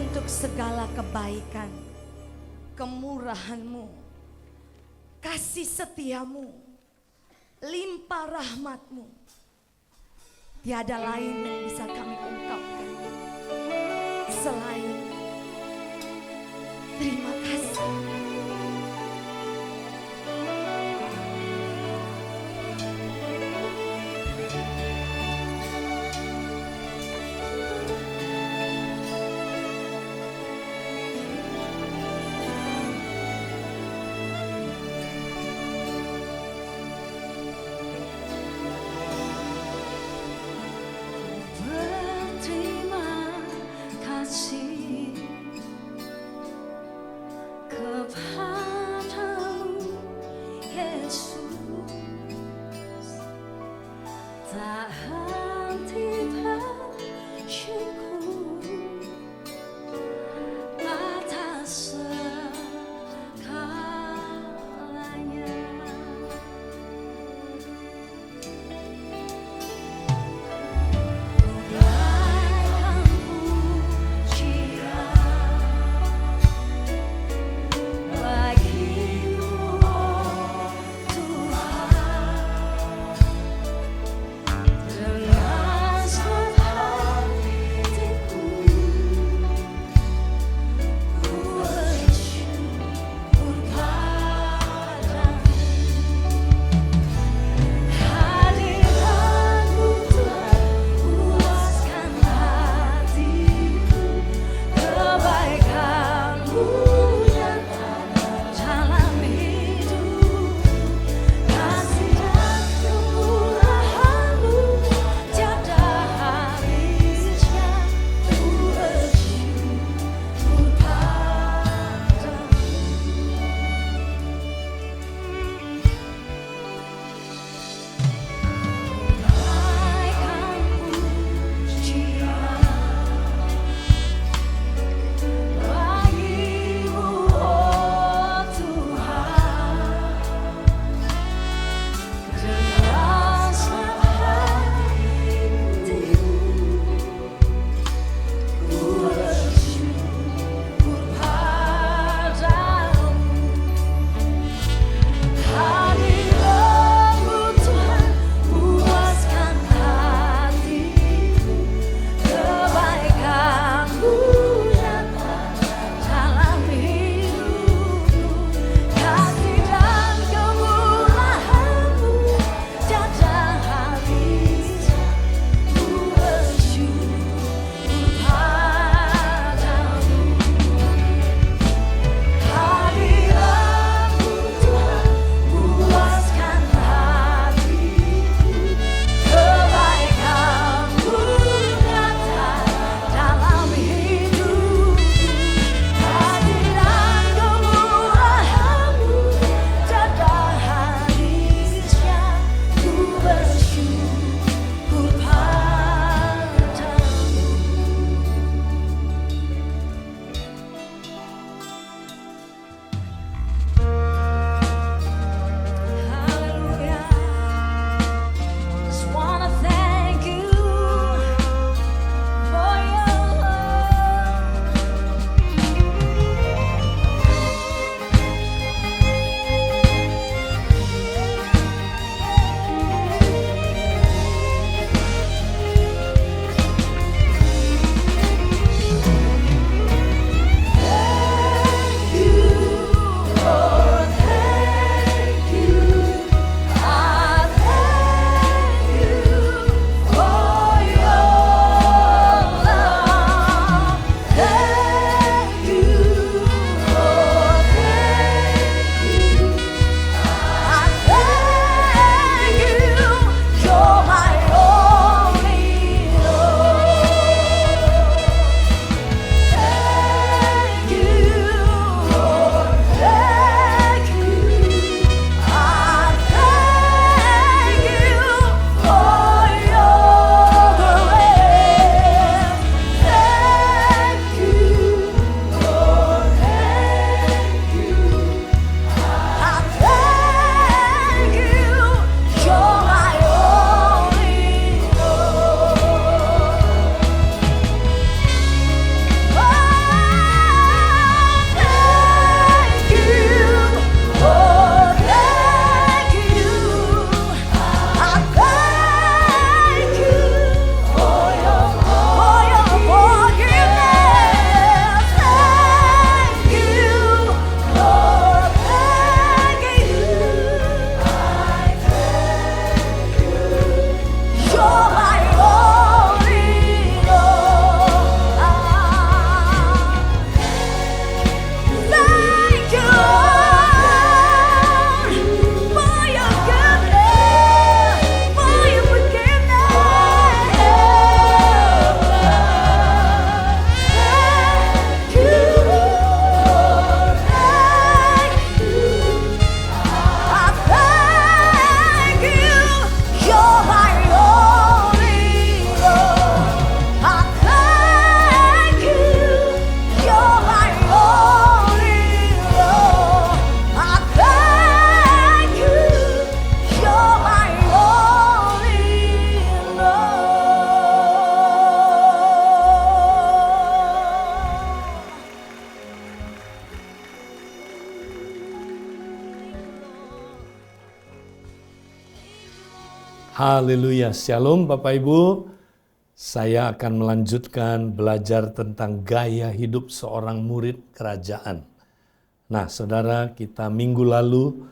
untuk segala kebaikan, kemurahan-Mu, kasih setia-Mu, limpah rahmat-Mu. Tiada lain yang bisa kami ungkapkan selain terima kasih. Berterima kasih Haleluya, Shalom Bapak Ibu. Saya akan melanjutkan belajar tentang gaya hidup seorang murid kerajaan. Nah, saudara, kita minggu lalu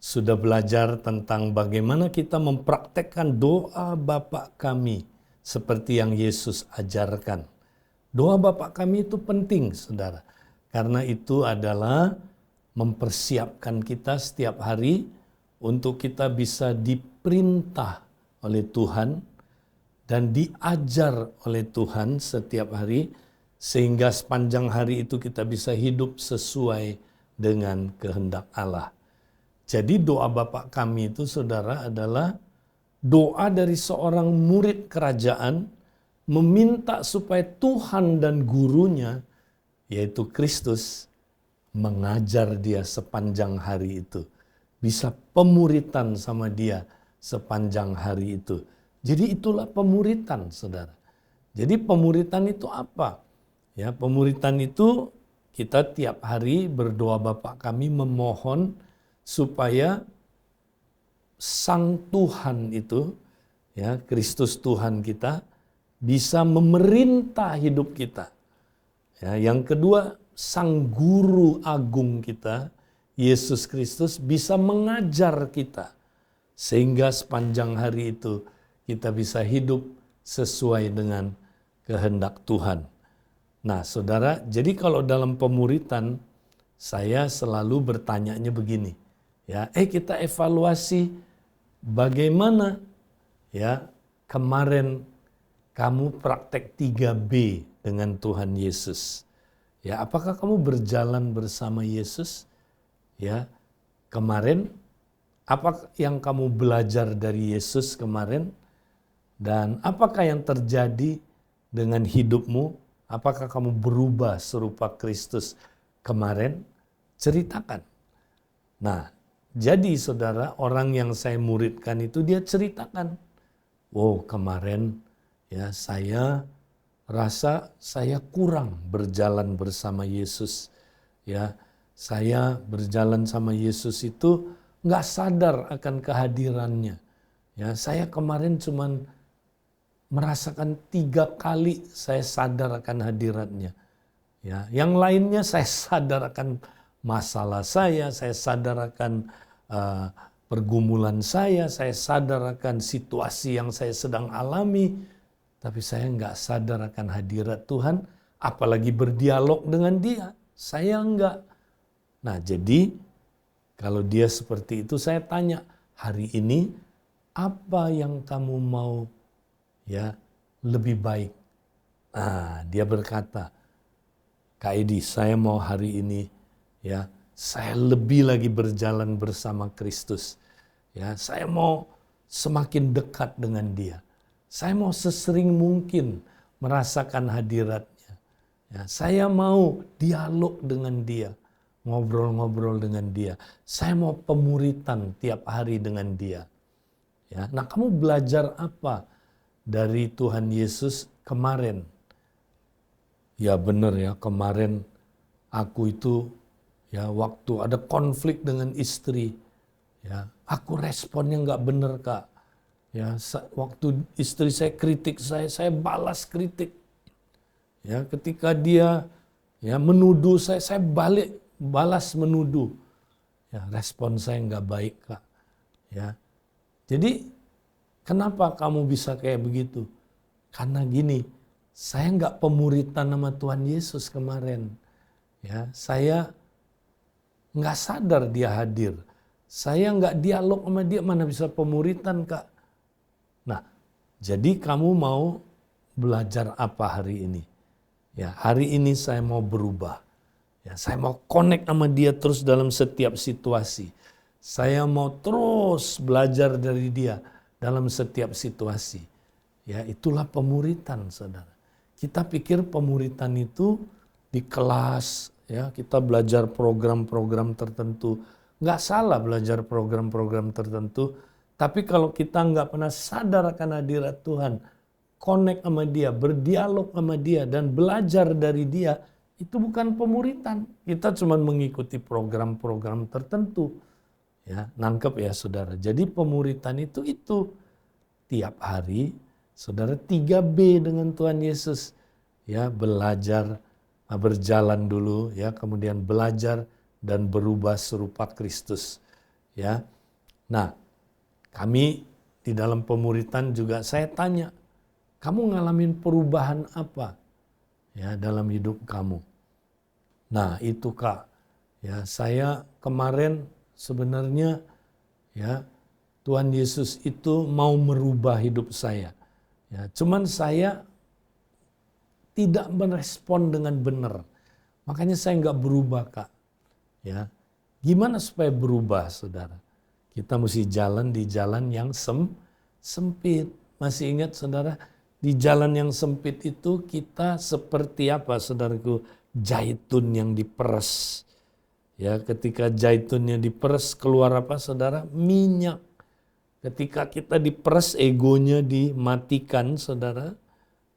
sudah belajar tentang bagaimana kita mempraktekkan doa Bapa kami seperti yang Yesus ajarkan. Doa Bapa kami itu penting, saudara. Karena itu adalah mempersiapkan kita setiap hari untuk kita bisa diperintah oleh Tuhan dan diajar oleh Tuhan setiap hari, sehingga sepanjang hari itu kita bisa hidup sesuai dengan kehendak Allah. Jadi doa Bapa kami itu, saudara, adalah doa dari seorang murid kerajaan meminta supaya Tuhan dan gurunya, yaitu Kristus, mengajar dia sepanjang hari itu. Bisa pemuritan sama dia sepanjang hari itu. Jadi itulah pemuritan, saudara. Jadi pemuritan itu apa? Ya, pemuritan itu kita tiap hari berdoa Bapa kami memohon supaya Sang Tuhan itu, ya, Kristus Tuhan kita, bisa memerintah hidup kita. Ya, yang kedua, Sang Guru Agung kita, Yesus Kristus, bisa mengajar kita. Sehingga sepanjang hari itu kita bisa hidup sesuai dengan kehendak Tuhan. Nah, saudara, jadi kalau dalam pemuritan, saya selalu bertanyanya begini. Ya, kita evaluasi bagaimana ya kemarin kamu praktek 3B dengan Tuhan Yesus. Ya, apakah kamu berjalan bersama Yesus? Ya, kemarin apa yang kamu belajar dari Yesus kemarin? Dan apakah yang terjadi dengan hidupmu? Apakah kamu berubah serupa Kristus kemarin? Ceritakan. Nah, jadi saudara, orang yang saya muridkan itu dia ceritakan. Oh, kemarin ya saya rasa saya kurang berjalan bersama Yesus. Ya, saya berjalan sama Yesus itu nggak sadar akan kehadirannya. Ya, saya kemarin cuman merasakan 3 kali saya sadar akan hadiratnya. Ya, yang lainnya saya sadar akan masalah saya sadar akan pergumulan saya sadar akan situasi yang saya sedang alami, tapi saya nggak sadar akan hadirat Tuhan, apalagi berdialog dengan dia. Saya nggak. Nah, jadi kalau dia seperti itu, saya tanya, hari ini apa yang kamu mau ya lebih baik? Nah, dia berkata, Kak Edi, saya mau hari ini ya saya lebih lagi berjalan bersama Kristus. Ya, saya mau semakin dekat dengan dia. Saya mau sesering mungkin merasakan hadiratnya. Ya, saya mau dialog dengan dia, ngobrol-ngobrol dengan dia. Saya mau pemuritan tiap hari dengan dia. Ya, nah, kamu belajar apa dari Tuhan Yesus kemarin? Ya benar ya, kemarin aku itu ya waktu ada konflik dengan istri, ya aku responnya nggak benar, Kak. Ya waktu istri saya kritik saya balas kritik. Ya ketika dia ya menuduh saya balas menuduh. Ya respon saya nggak baik, Kak. Ya jadi kenapa kamu bisa kayak begitu? Karena gini, saya nggak pemuritan sama Tuhan Yesus kemarin. Ya, saya nggak sadar dia hadir. Saya nggak dialog sama dia, mana bisa pemuritan, Kak. Nah, jadi kamu mau belajar apa hari ini? Ya, hari ini saya mau berubah. Ya, saya mau connect sama dia terus dalam setiap situasi. Saya mau terus belajar dari dia dalam setiap situasi. Ya, itulah pemuritan, saudara. Kita pikir pemuritan itu di kelas, ya kita belajar program-program tertentu. Nggak salah belajar program-program tertentu, tapi kalau kita nggak pernah sadar akan hadirat Tuhan, connect sama dia, berdialog sama dia, dan belajar dari dia, itu bukan pemuritan. Kita cuma mengikuti program-program tertentu. Ya, nangkep ya saudara. Jadi pemuritan itu tiap hari, saudara 3B dengan Tuhan Yesus. Ya, belajar, berjalan dulu, ya, kemudian belajar dan berubah serupa Kristus. Ya, nah, kami di dalam pemuritan juga saya tanya, kamu ngalamin perubahan apa ya dalam hidup kamu? Nah, itu Kak, ya saya kemarin sebenarnya ya Tuhan Yesus itu mau merubah hidup saya. Ya, cuman saya tidak merespon dengan benar. Makanya saya nggak berubah Kak. Ya, gimana supaya berubah saudara? Kita mesti jalan di jalan yang sempit. Masih ingat saudara? Di jalan yang sempit itu kita seperti apa saudaraku? Zaitun yang diperes. Ya, ketika zaitunnya diperes keluar apa saudara? Minyak. Ketika kita diperes egonya dimatikan saudara.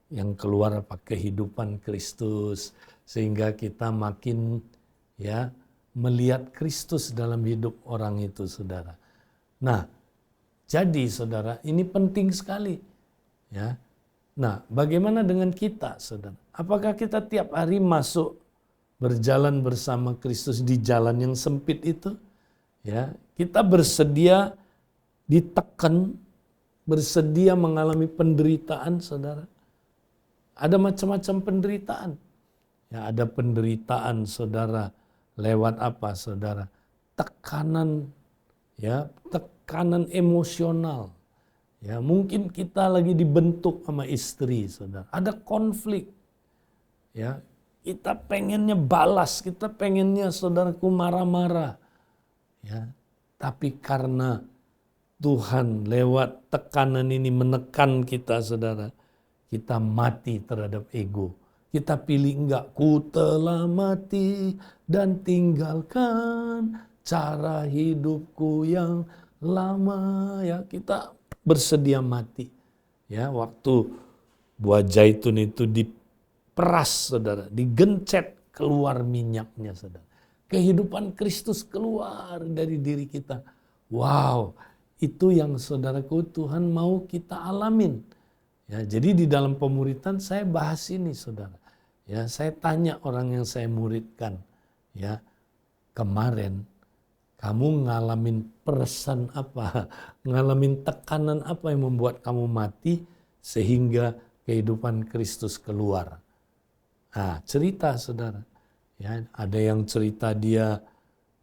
Yang keluar apa? Kehidupan Kristus. Sehingga kita makin ya melihat Kristus dalam hidup orang itu saudara. Nah, jadi saudara ini penting sekali. Ya. Nah, bagaimana dengan kita saudara? Apakah kita tiap hari masuk berjalan bersama Kristus di jalan yang sempit itu? Ya, kita bersedia ditekan, bersedia mengalami penderitaan saudara. Ada macam-macam penderitaan. Ya, ada penderitaan saudara lewat apa saudara? Tekanan ya, tekanan emosional. Ya, mungkin kita lagi dibentuk sama istri saudara. Ada konflik. Ya, kita pengennya balas, kita pengennya saudaraku marah-marah. Ya, tapi karena Tuhan lewat tekanan ini menekan kita saudara, kita mati terhadap ego. Kita pilih enggak, ku telah mati dan tinggalkan cara hidupku yang lama. Ya, kita bersedia mati. Ya, waktu buah zaitun itu diperas saudara, digencet keluar minyaknya saudara. Kehidupan Kristus keluar dari diri kita. Wow, itu yang saudaraku Tuhan mau kita alamin. Ya, jadi di dalam pemuritan saya bahas ini saudara. Ya, saya tanya orang yang saya muridkan, ya, kemarin kamu ngalamin peresan apa? Ngalamin tekanan apa yang membuat kamu mati sehingga kehidupan Kristus keluar? Nah, cerita saudara. Ya, ada yang cerita dia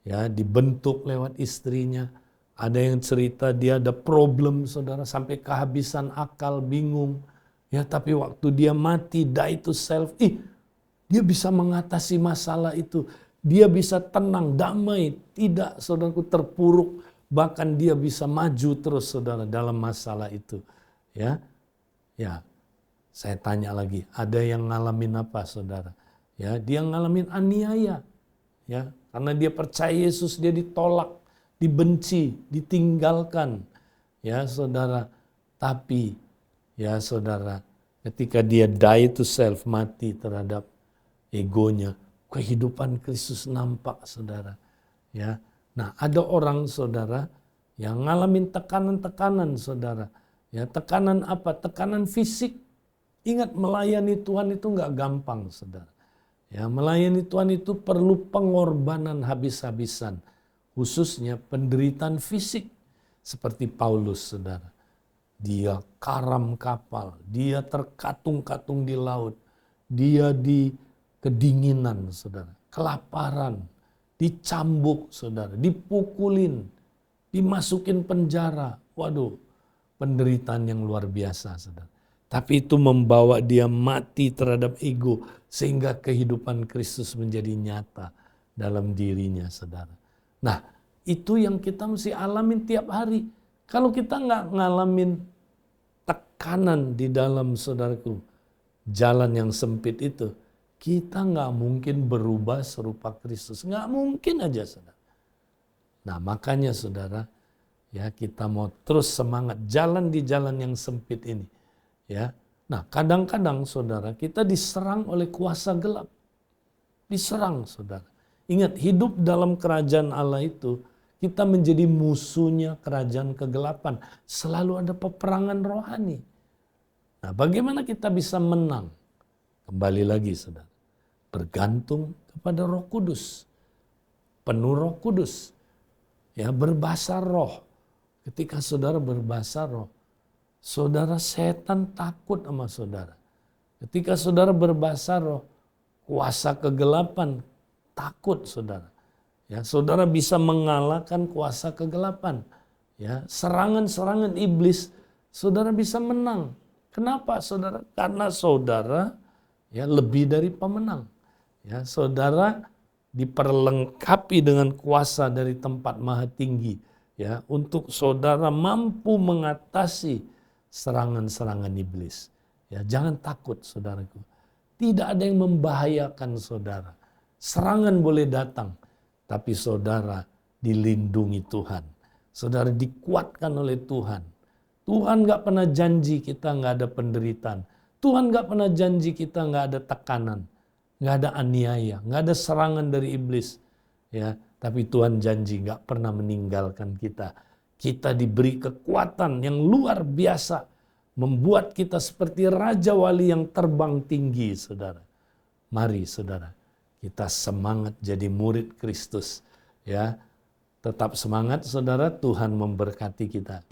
ya dibentuk lewat istrinya. Ada yang cerita dia ada problem saudara sampai kehabisan akal, bingung. Ya, tapi waktu dia mati, die to self, dia bisa mengatasi masalah itu. Dia bisa tenang, damai, tidak saudaraku terpuruk, bahkan dia bisa maju terus saudara dalam masalah itu. Ya, ya. Saya tanya lagi, ada yang ngalamin apa saudara? Ya, dia ngalamin aniaya. Ya, karena dia percaya Yesus, dia ditolak, dibenci, ditinggalkan. Ya, saudara. Tapi ya saudara, ketika dia die to self, mati terhadap egonya, kehidupan Kristus nampak saudara. Ya. Nah, ada orang saudara yang ngalamin tekanan-tekanan saudara. Ya, tekanan apa? Tekanan fisik. Ingat, melayani Tuhan itu nggak gampang saudara. Ya, melayani Tuhan itu perlu pengorbanan habis-habisan. Khususnya penderitaan fisik. Seperti Paulus saudara. Dia karam kapal. Dia terkatung-katung di laut. Dia di kedinginan saudara. Kelaparan. Dicambuk saudara. Dipukulin. Dimasukin penjara. Waduh. Penderitaan yang luar biasa saudara. Tapi itu membawa dia mati terhadap ego. Sehingga kehidupan Kristus menjadi nyata dalam dirinya saudara. Nah, itu yang kita mesti alamin tiap hari. Kalau kita nggak ngalamin tekanan di dalam saudaraku, jalan yang sempit itu, kita nggak mungkin berubah serupa Kristus. Nggak mungkin aja saudara. Nah, makanya saudara, ya kita mau terus semangat jalan di jalan yang sempit ini. Ya, nah kadang-kadang saudara kita diserang oleh kuasa gelap, diserang saudara. Ingat, hidup dalam kerajaan Allah itu Kita menjadi musuhnya kerajaan kegelapan. Selalu ada peperangan rohani. Nah, bagaimana kita bisa menang? Kembali lagi, saudara. Bergantung kepada Roh Kudus. Penuh Roh Kudus. Ya, berbahasa roh. Ketika saudara berbahasa roh, saudara, setan takut sama saudara. Ketika saudara berbahasa roh, kuasa kegelapan takut, saudara. Ya, saudara bisa mengalahkan kuasa kegelapan. Ya, serangan-serangan iblis, saudara bisa menang. Kenapa, saudara? Karena saudara ya lebih dari pemenang. Ya, saudara diperlengkapi dengan kuasa dari tempat maha tinggi, ya, untuk saudara mampu mengatasi serangan-serangan iblis. Ya, jangan takut, saudaraku. Tidak ada yang membahayakan saudara. Serangan boleh datang, tapi saudara dilindungi Tuhan. Saudara dikuatkan oleh Tuhan. Tuhan gak pernah janji kita gak ada penderitaan. Tuhan gak pernah janji kita gak ada tekanan. Gak ada aniaya, gak ada serangan dari iblis. Ya, tapi Tuhan janji gak pernah meninggalkan kita. Kita diberi kekuatan yang luar biasa. Membuat kita seperti Raja Wali yang terbang tinggi, saudara. Mari, saudara, kita semangat jadi murid Kristus. Ya, tetap semangat, saudara. Tuhan memberkati kita.